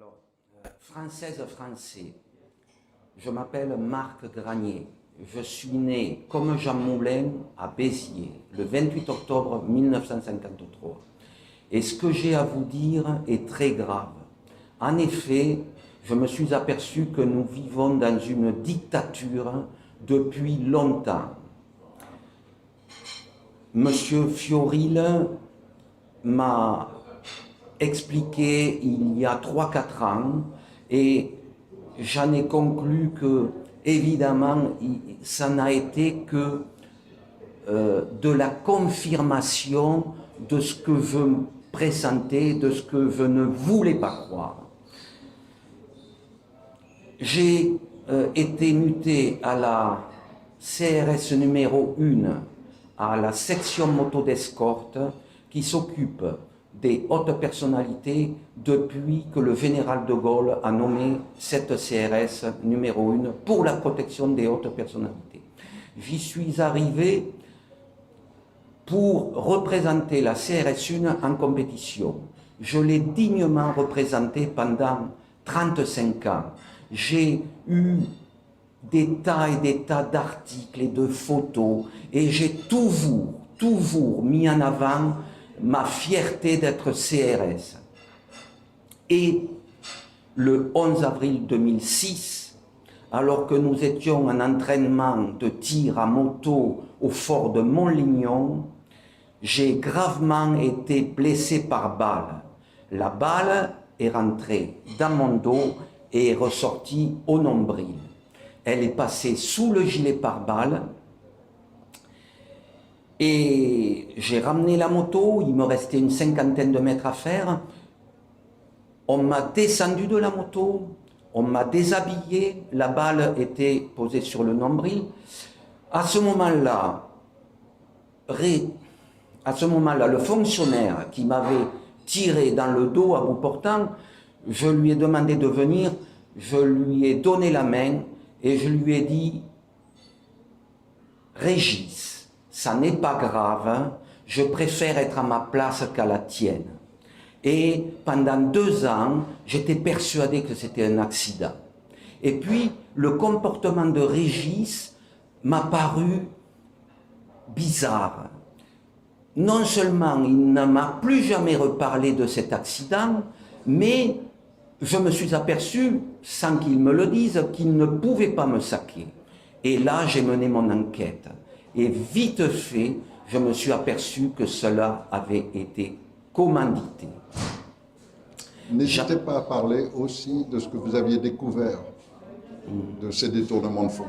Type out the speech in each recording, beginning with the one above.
Alors, française, français, je m'appelle Marc Granier. Je suis né comme Jean Moulin à Béziers, le 28 octobre 1953. Et ce que j'ai à vous dire est très grave. En effet, je me suis aperçu que nous vivons dans une dictature depuis longtemps. Monsieur Fioril m'a expliqué il y a 3-4 ans et j'en ai conclu que, évidemment, ça n'a été que de la confirmation de ce que je pressentais, de ce que je ne voulais pas croire. J'ai été muté à la CRS numéro 1, à la section moto d'escorte qui s'occupe des hautes personnalités depuis que le général de Gaulle a nommé cette CRS numéro 1 pour la protection des hautes personnalités. J'y suis arrivé pour représenter la CRS 1 en compétition. Je l'ai dignement représentée pendant 35 ans. J'ai eu des tas et des tas d'articles et de photos et j'ai toujours mis en avant ma fierté d'être CRS. Et le 11 avril 2006, alors que nous étions en entraînement de tir à moto au fort de Montlignon, j'ai gravement été blessé par balle. La balle est rentrée dans mon dos et est ressortie au nombril. Elle est passée sous le gilet pare-balles et j'ai ramené la moto, il me restait une 50aine de mètres à faire. On m'a descendu de la moto, on m'a déshabillé, la balle était posée sur le nombril. À ce moment-là, le fonctionnaire qui m'avait tiré dans le dos à bout portant, je lui ai demandé de venir, je lui ai donné la main et je lui ai dit « Régis, ça n'est pas grave, hein, je préfère être à ma place qu'à la tienne. » Et pendant 2 ans, j'étais persuadé que c'était un accident. Et puis, le comportement de Régis m'a paru bizarre. Non seulement il ne m'a plus jamais reparlé de cet accident, mais je me suis aperçu, sans qu'il me le dise, qu'il ne pouvait pas me saquer. Et là, j'ai mené mon enquête. Et vite fait, je me suis aperçu que cela avait été commandité. N'hésitez pas à parler aussi de ce que vous aviez découvert de ces détournements de fonds.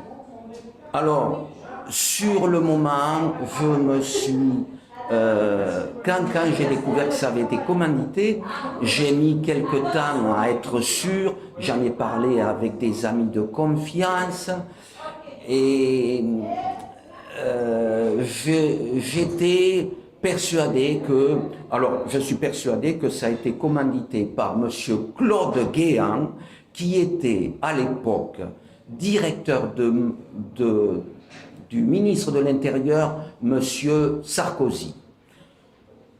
Alors, sur le moment, je me suis... quand j'ai découvert que ça avait été commandité, j'ai mis quelque temps à être sûr, j'en ai parlé avec des amis de confiance et j'étais persuadé que, alors je suis persuadé que ça a été commandité par monsieur Claude Guéant, qui était à l'époque directeur du ministre de l'Intérieur, monsieur Sarkozy.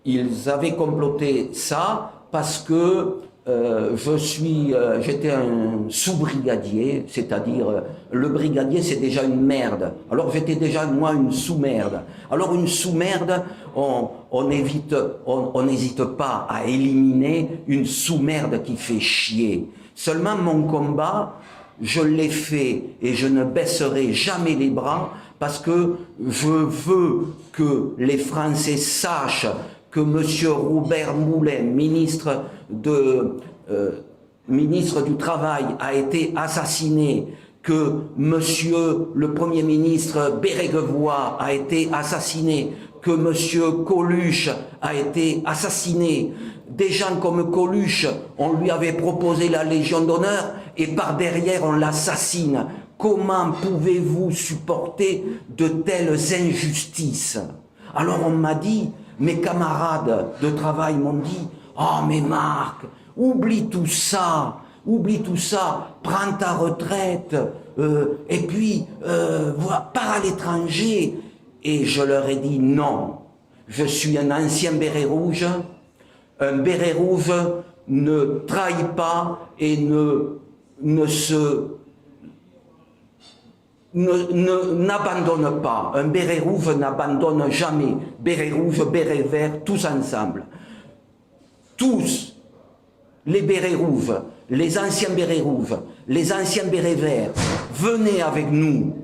Ils avaient comploté ça parce que j'étais un sous-brigadier, c'est-à-dire le brigadier c'est déjà une merde. Alors j'étais déjà moi une sous-merde. Alors une sous-merde, on n'hésite pas à éliminer une sous-merde qui fait chier. Seulement mon combat, je l'ai fait et je ne baisserai jamais les bras parce que je veux que les Français sachent que M. Robert Moulin, ministre du Travail, a été assassiné, que M. le Premier ministre Bérégovoy a été assassiné, que M. Coluche a été assassiné. Des gens comme Coluche, on lui avait proposé la Légion d'honneur et par derrière on l'assassine. Comment pouvez-vous supporter de telles injustices? Alors on m'a dit, mes camarades de travail m'ont dit, « Oh mais Marc, oublie tout ça, prends ta retraite, et puis pars à l'étranger. » Et je leur ai dit, non, je suis un ancien béret rouge ne trahit pas et n'abandonne pas. Un béret rouge n'abandonne jamais. Béret rouge, béret vert, tous ensemble. Tous, les bérets rouges, les anciens bérets rouges, les anciens bérets verts, venez avec nous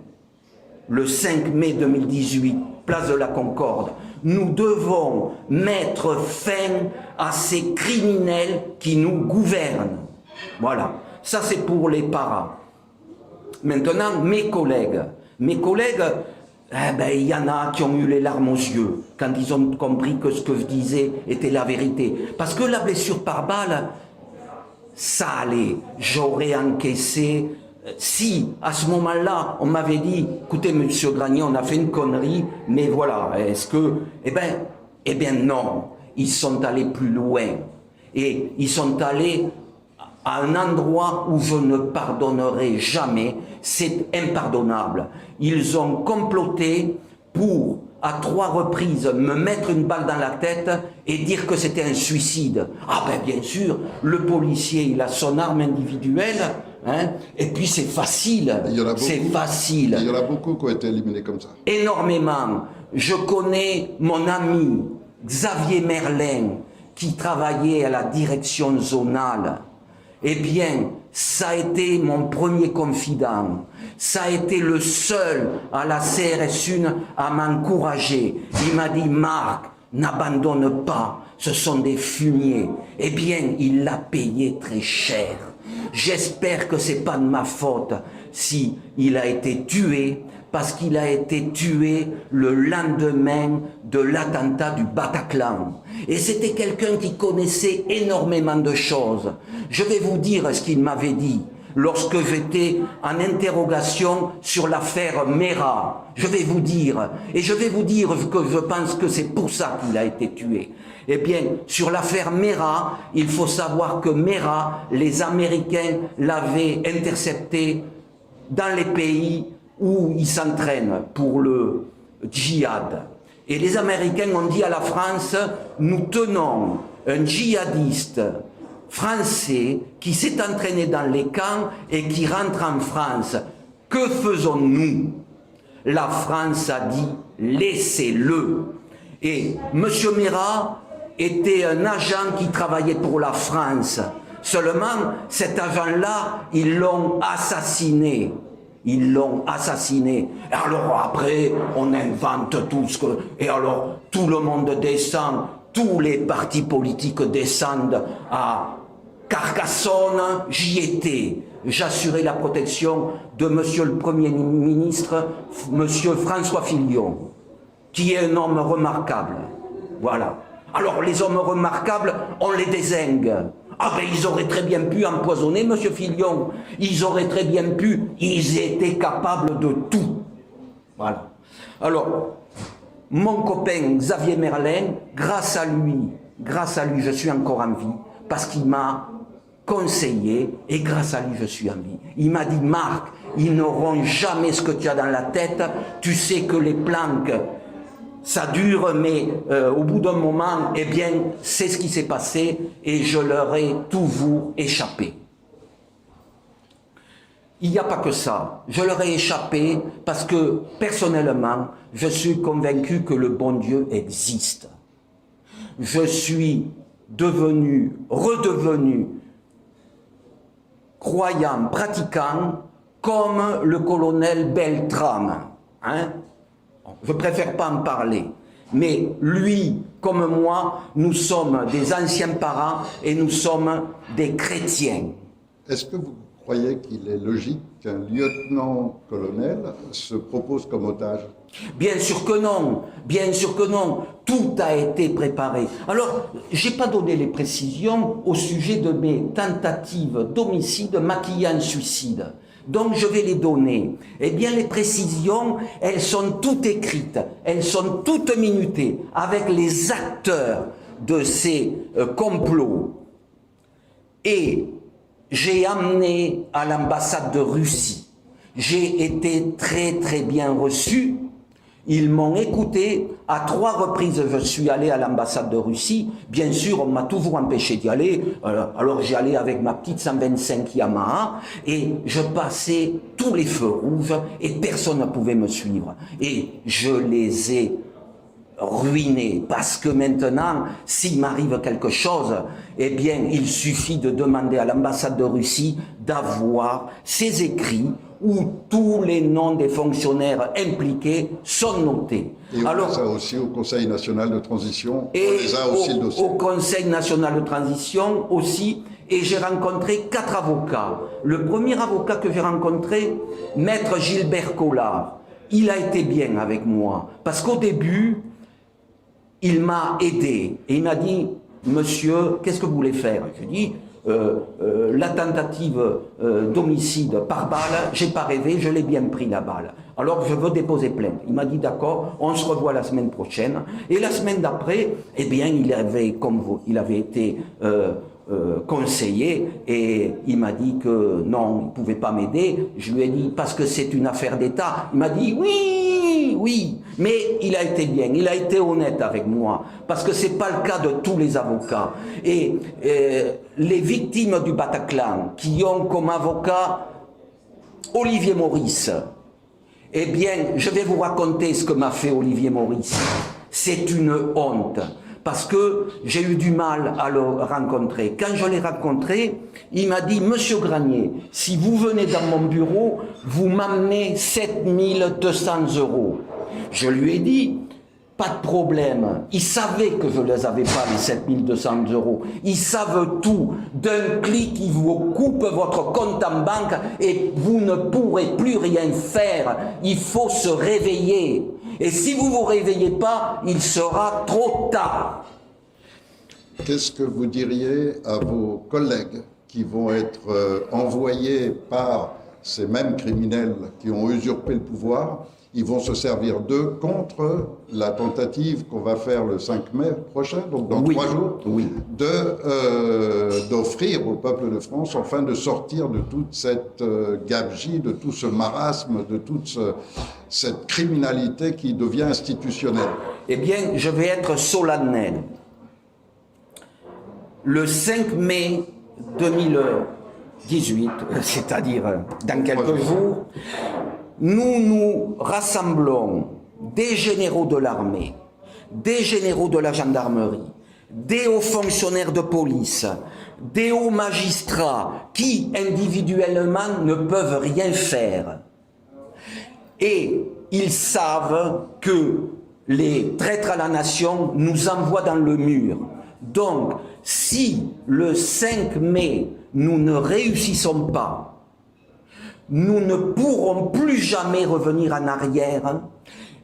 le 5 mai 2018, place de la Concorde. Nous devons mettre fin à ces criminels qui nous gouvernent. Voilà, ça c'est pour les paras. Maintenant, mes collègues, il y en a qui ont eu les larmes aux yeux quand ils ont compris que ce que je disais était la vérité. Parce que la blessure par balle, ça allait, j'aurais encaissé. Si, à ce moment-là, on m'avait dit, écoutez, monsieur Granier, on a fait une connerie, mais voilà, est-ce que... Eh bien non, ils sont allés plus loin. Et ils sont allés à un endroit où je ne pardonnerai jamais, c'est impardonnable. Ils ont comploté pour, à 3 reprises, me mettre une balle dans la tête et dire que c'était un suicide. Ah ben bien sûr, le policier, il a son arme individuelle, hein, et puis c'est facile, c'est facile. Il y en a beaucoup qui ont été éliminés comme ça. Énormément. Je connais mon ami Xavier Merlin, qui travaillait à la direction zonale. Eh bien, ça a été mon premier confident. Ça a été le seul à la CRS1 à m'encourager. Il m'a dit, Marc, n'abandonne pas, ce sont des fumiers. Eh bien, il l'a payé très cher. J'espère que c'est pas de ma faute si il a été tué, parce qu'il a été tué le lendemain de l'attentat du Bataclan. Et c'était quelqu'un qui connaissait énormément de choses. Je vais vous dire ce qu'il m'avait dit lorsque j'étais en interrogation sur l'affaire Mera. Je vais vous dire, et je vais vous dire que je pense que c'est pour ça qu'il a été tué. Eh bien, sur l'affaire Mera, il faut savoir que Mera, les Américains l'avaient intercepté dans les pays où ils s'entraînent pour le djihad. Et les Américains ont dit à la France, nous tenons un djihadiste français qui s'est entraîné dans les camps et qui rentre en France. Que faisons-nous? La France a dit, laissez-le. Et M. Mera était un agent qui travaillait pour la France. Seulement, cet agent-là, ils l'ont assassiné. Ils l'ont assassiné. Et alors après, on invente tout ce que... Et alors, tout le monde descend, tous les partis politiques descendent à Carcassonne. J'y étais. J'assurais la protection de monsieur le Premier ministre, monsieur François Fillon, qui est un homme remarquable. Voilà. Alors, les hommes remarquables, on les dézingue. Ah ben ils auraient très bien pu empoisonner M. Fillon, ils auraient très bien pu, ils étaient capables de tout. Voilà. Alors, mon copain Xavier Merlin, grâce à lui, je suis encore en vie, parce qu'il m'a conseillé, et grâce à lui, je suis en vie. Il m'a dit, Marc, ils n'auront jamais ce que tu as dans la tête, tu sais que les planques, ça dure, mais au bout d'un moment, eh bien, c'est ce qui s'est passé et je leur ai toujours échappé. Il n'y a pas que ça. Je leur ai échappé parce que, personnellement, je suis convaincu que le bon Dieu existe. Je suis redevenu croyant, pratiquant, comme le colonel Beltrame, hein? Je préfère pas en parler. Mais lui, comme moi, nous sommes des anciens parents et nous sommes des chrétiens. Est-ce que vous croyez qu'il est logique qu'un lieutenant-colonel se propose comme otage? Bien sûr que non, bien sûr que non. Tout a été préparé. Alors, je n'ai pas donné les précisions au sujet de mes tentatives d'homicide maquillées en suicide. Donc je vais les donner. Eh bien les précisions, elles sont toutes écrites, elles sont toutes minutées avec les acteurs de ces complots. Et j'ai amené à l'ambassade de Russie. J'ai été très très bien reçu. Ils m'ont écouté. À 3 reprises, je suis allé à l'ambassade de Russie. Bien sûr, on m'a toujours empêché d'y aller. Alors j'y allais avec ma petite 125 Yamaha et je passais tous les feux rouges et personne ne pouvait me suivre. Et je les ai ruinés parce que maintenant, s'il m'arrive quelque chose, eh bien, il suffit de demander à l'ambassade de Russie d'avoir ces écrits où tous les noms des fonctionnaires impliqués sont notés. Et alors, ça aussi au Conseil national de transition, et on les a aussi le dossier. Au Conseil national de transition aussi, et j'ai rencontré 4 avocats. Le premier avocat que j'ai rencontré, Maître Gilbert Collard, il a été bien avec moi, parce qu'au début, il m'a aidé, et il m'a dit, monsieur, qu'est-ce que vous voulez faire? Je lui ai dit, la tentative d'homicide par balle, j'ai pas rêvé, je l'ai bien pris la balle. Alors je veux déposer plainte. Il m'a dit d'accord, on se revoit la semaine prochaine. Et la semaine d'après, eh bien, il avait, comme vous, il avait été conseiller et il m'a dit que non, il ne pouvait pas m'aider. Je lui ai dit parce que c'est une affaire d'État. Il m'a dit oui, oui, mais il a été bien, il a été honnête avec moi parce que c'est pas le cas de tous les avocats. Et les victimes du Bataclan qui ont comme avocat Olivier Maurice, eh bien, je vais vous raconter ce que m'a fait Olivier Maurice. C'est une honte. Parce que j'ai eu du mal à le rencontrer. Quand je l'ai rencontré, il m'a dit « Monsieur Granier, si vous venez dans mon bureau, vous m'amenez 7200 €. » Je lui ai dit « Pas de problème. » Ils savaient que je ne les avais pas, les 7200 €. Ils savent tout. D'un clic, ils vous coupent votre compte en banque et vous ne pourrez plus rien faire. Il faut se réveiller. Et si vous ne vous réveillez pas, il sera trop tard. Qu'est-ce que vous diriez à vos collègues qui vont être envoyés par ces mêmes criminels qui ont usurpé le pouvoir? Ils vont se servir d'eux contre la tentative qu'on va faire le 5 mai prochain, donc dans 3 jours, d'offrir au peuple de France, enfin de sortir de toute cette gabegie, de tout ce marasme, de toute cette criminalité qui devient institutionnelle. Eh bien, je vais être solennel. Le 5 mai 2018, c'est-à-dire dans quelques jours, nous nous rassemblons des généraux de l'armée, des généraux de la gendarmerie, des hauts fonctionnaires de police, des hauts magistrats qui individuellement ne peuvent rien faire. Et ils savent que les traîtres à la nation nous envoient dans le mur. Donc, si le 5 mai, nous ne réussissons pas, nous ne pourrons plus jamais revenir en arrière.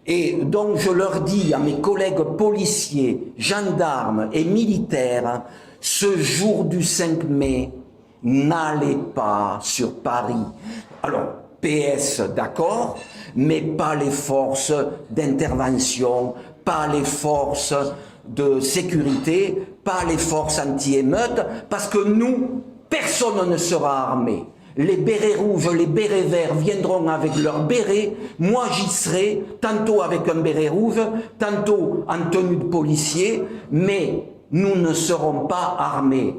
Et donc, je leur dis à mes collègues policiers, gendarmes et militaires, ce jour du 5 mai, n'allez pas sur Paris. Alors, PS, d'accord, mais pas les forces d'intervention, pas les forces de sécurité, pas les forces anti-émeutes, parce que nous, personne ne sera armé. Les bérets rouges, les bérets verts viendront avec leurs bérets, moi j'y serai, tantôt avec un béret rouge, tantôt en tenue de policier, mais nous ne serons pas armés.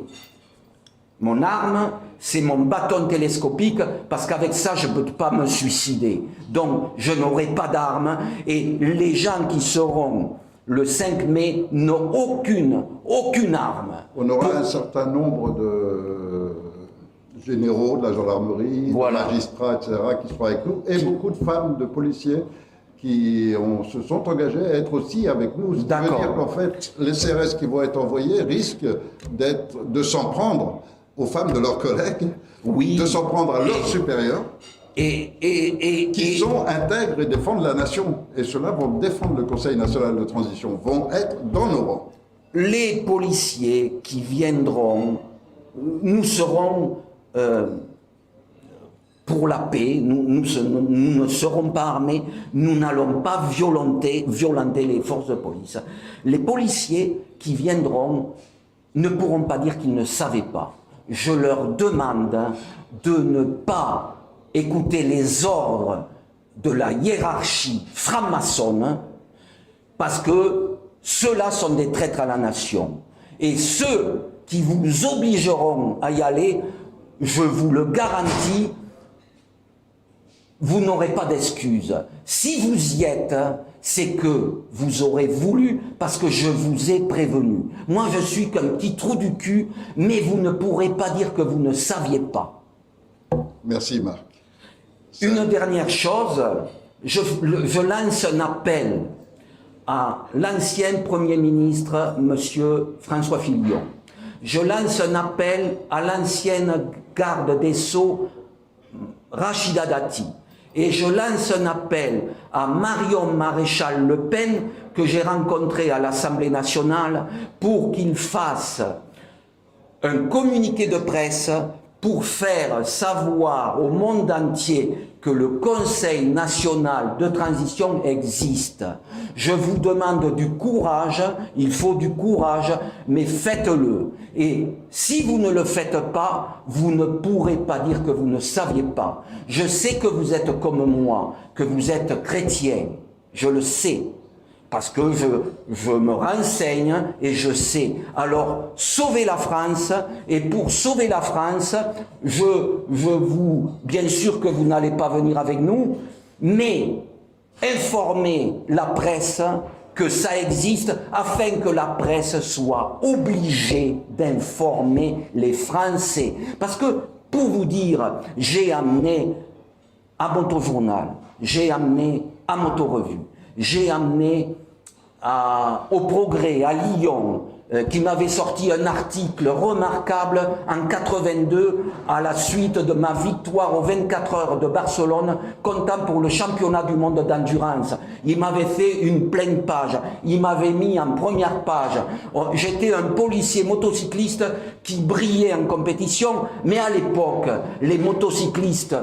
Mon arme, c'est mon bâton télescopique, parce qu'avec ça, je ne peux pas me suicider. Donc, je n'aurai pas d'arme, et les gens qui seront le 5 mai n'ont aucune arme. On aura un certain nombre de généraux de la gendarmerie, de magistrats, etc., qui seront avec nous, et beaucoup de femmes, de policiers qui se sont engagés à être aussi avec nous. Ce qui veut dire qu'en fait, les CRS qui vont être envoyés risquent de s'en prendre aux femmes de leurs collègues, de s'en prendre à leurs supérieurs, qui sont intègres et défendent la nation. Et ceux-là vont défendre le Conseil national de transition, vont être dans nos rangs. Les policiers qui viendront, nous serons pour la paix, nous ne serons pas armés, nous n'allons pas violenter les forces de police. Les policiers qui viendront ne pourront pas dire qu'ils ne savaient pas. Je leur demande de ne pas écouter les ordres de la hiérarchie franc-maçonne, parce que ceux-là sont des traîtres à la nation. Et ceux qui vous obligeront à y aller, je vous le garantis, vous n'aurez pas d'excuses. Si vous y êtes, c'est que vous aurez voulu, parce que je vous ai prévenu. Moi, je suis qu'un petit trou du cul, mais vous ne pourrez pas dire que vous ne saviez pas. Merci, Marc. Une dernière chose, je lance un appel à l'ancien Premier ministre, M. François Fillon. Je lance un appel à l'ancienne garde des Sceaux, Rachida Dati. Et je lance un appel à Marion Maréchal Le Pen, que j'ai rencontré à l'Assemblée nationale, pour qu'il fasse un communiqué de presse pour faire savoir au monde entier que le Conseil national de transition existe. Je vous demande du courage, il faut du courage, mais faites-le. Et si vous ne le faites pas, vous ne pourrez pas dire que vous ne saviez pas. Je sais que vous êtes comme moi, que vous êtes chrétien, je le sais. Parce que je me renseigne et je sais. Alors, sauvez la France, et pour sauver la France, bien sûr que vous n'allez pas venir avec nous, mais informez la presse que ça existe, afin que la presse soit obligée d'informer les Français. Parce que, pour vous dire, j'ai amené à Motojournal, j'ai amené à Motorevue, j'ai amené au Progrès, à Lyon, qui m'avait sorti un article remarquable en 82 à la suite de ma victoire aux 24 heures de Barcelone, comptant pour le championnat du monde d'endurance. Il m'avait fait une pleine page, il m'avait mis en première page. J'étais un policier motocycliste qui brillait en compétition, mais à l'époque, les motocyclistes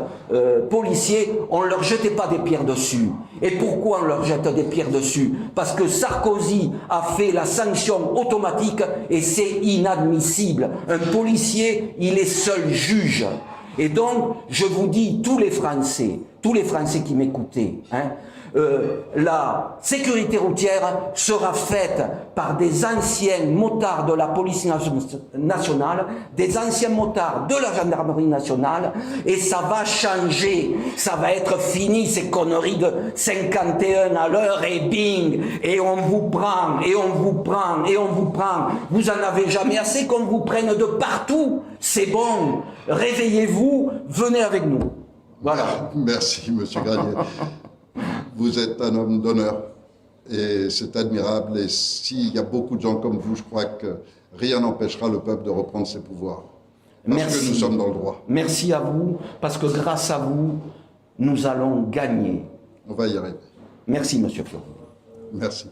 policiers, on ne leur jetait pas des pierres dessus. Et pourquoi on leur jette des pierres dessus? Parce que Sarkozy a fait la sanction automatique et c'est inadmissible. Un policier, il est seul juge. Et donc, je vous dis, tous les Français qui m'écoutaient, la sécurité routière sera faite par des anciens motards de la police nationale, des anciens motards de la gendarmerie nationale, et ça va changer, ça va être fini ces conneries de 51 à l'heure et bing, et on vous prend, et on vous prend, et on vous prend. Vous en avez jamais assez qu'on vous prenne de partout. C'est bon, réveillez-vous, venez avec nous. Voilà. Merci, monsieur Granier. Vous êtes un homme d'honneur et c'est admirable. Et s'il y a beaucoup de gens comme vous, je crois que rien n'empêchera le peuple de reprendre ses pouvoirs. Parce que nous sommes dans le droit. Merci à vous, parce que grâce à vous, nous allons gagner. On va y arriver. Merci, monsieur Florent. Merci.